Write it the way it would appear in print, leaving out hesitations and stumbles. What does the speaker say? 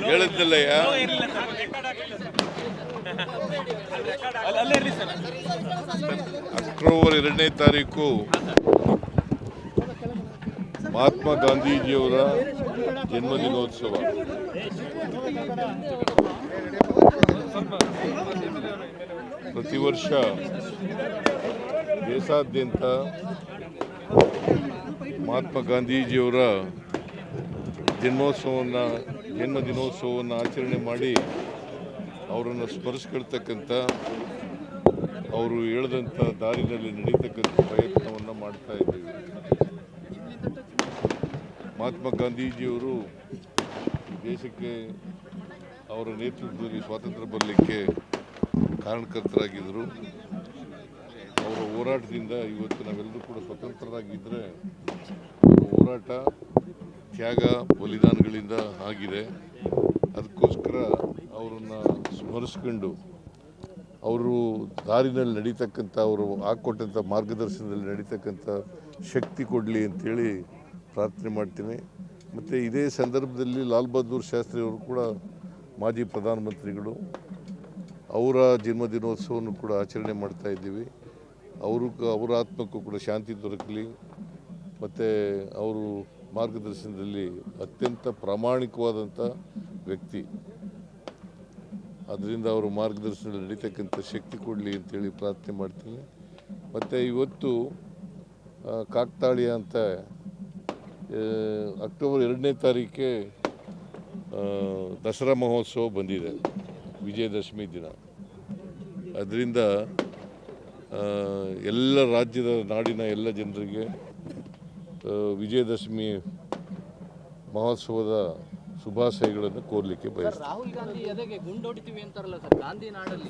ಹೇಳಿದ್ದಲ್ಲಯ್ಯ, October 2ನೇ ತಾರೀಕು ಮಹಾತ್ಮ ಗಾಂಧೀಜಿಯವರ ಜನ್ಮದಿನೋತ್ಸವ. ಪ್ರತಿ ವರ್ಷ ದೇಶಾದ್ಯಂತ ಮಹಾತ್ಮ ಗಾಂಧೀಜಿಯವರ ಜನ್ಮದಿನೋತ್ಸವವನ್ನು ಆಚರಣೆ ಮಾಡಿ ಅವರನ್ನು ಸ್ಮರಿಸ್ಕೊಳ್ತಕ್ಕಂಥ, ಅವರು ಹೇಳಿದಂಥ ದಾರಿನಲ್ಲಿ ನಡೀತಕ್ಕಂಥ ಪ್ರಯತ್ನವನ್ನು ಮಾಡ್ತಾ ಇದ್ದೀವಿ. ಮಹಾತ್ಮ ಗಾಂಧೀಜಿಯವರು ದೇಶಕ್ಕೆ ಅವರ ನೇತೃತ್ವದಲ್ಲಿ ಸ್ವಾತಂತ್ರ್ಯ ಬರಲಿಕ್ಕೆ ಕಾರಣಕರ್ತರಾಗಿದ್ದರು. ಅವರ ಹೋರಾಟದಿಂದ ಇವತ್ತು ನಾವೆಲ್ಲರೂ ಕೂಡ ಸ್ವತಂತ್ರರಾಗಿದ್ದರೆ ಅವರ ಹೋರಾಟ, ತ್ಯಾಗ, ಬಲಿದಾನಗಳಿಂದ ಆಗಿದೆ. ಅದಕ್ಕೋಸ್ಕರ ಅವರನ್ನು ಸ್ಮರಿಸ್ಕೊಂಡು ಅವರು ದಾರಿನಲ್ಲಿ ನಡೀತಕ್ಕಂಥ, ಅವರು ಹಾಕ್ಕೊಟ್ಟಂಥ ಮಾರ್ಗದರ್ಶನದಲ್ಲಿ ನಡೀತಕ್ಕಂಥ ಶಕ್ತಿ ಕೊಡಲಿ ಅಂಥೇಳಿ ಪ್ರಾರ್ಥನೆ ಮಾಡ್ತೀನಿ. ಮತ್ತು ಇದೇ ಸಂದರ್ಭದಲ್ಲಿ ಲಾಲ್ ಬಹದ್ದೂರ್ ಶಾಸ್ತ್ರಿ ಅವರು ಕೂಡ ಮಾಜಿ ಪ್ರಧಾನಮಂತ್ರಿಗಳು, ಅವರ ಜನ್ಮದಿನೋತ್ಸವವನ್ನು ಕೂಡ ಆಚರಣೆ ಮಾಡ್ತಾ ಇದ್ದೀವಿ. ಅವರ ಆತ್ಮಕ್ಕೂ ಕೂಡ ಶಾಂತಿ ದೊರಕಲಿ. ಮತ್ತು ಅವರು ಮಾರ್ಗದರ್ಶನದಲ್ಲಿ ಅತ್ಯಂತ ಪ್ರಾಮಾಣಿಕವಾದಂಥ ವ್ಯಕ್ತಿ, ಅದರಿಂದ ಅವರು ಮಾರ್ಗದರ್ಶನದಲ್ಲಿ ನಡೀತಕ್ಕಂಥ ಶಕ್ತಿ ಕೊಡಲಿ ಅಂತೇಳಿ ಪ್ರಾರ್ಥನೆ ಮಾಡ್ತೀನಿ. ಮತ್ತು ಇವತ್ತು ಕಾಕತಾಳೀಯ ಅಂತ ಅಕ್ಟೋಬರ್ 2ನೇ ತಾರೀಕೆ ದಸರಾ ಮಹೋತ್ಸವ ಬಂದಿದೆ, ವಿಜಯದಶಮಿ ದಿನ. ಅದರಿಂದ ಎಲ್ಲ ರಾಜ್ಯದ, ನಾಡಿನ ಎಲ್ಲ ಜನರಿಗೆ ವಿಜಯದಶಮಿ ಮಹೋತ್ಸವದ ಶುಭಾಶಯಗಳನ್ನು ಕೋರಲಿಕ್ಕೆ ಬಯಸ್ತೀನಿ. ರಾಹುಲ್ ಗಾಂಧಿ ಎದೆಗೆ ಗುಂಡೊಡಿತೀವಿ ಅಂತಾರಲ್ಲ ಸರ್, ಗಾಂಧಿ ನಾಡಲ್ಲಿ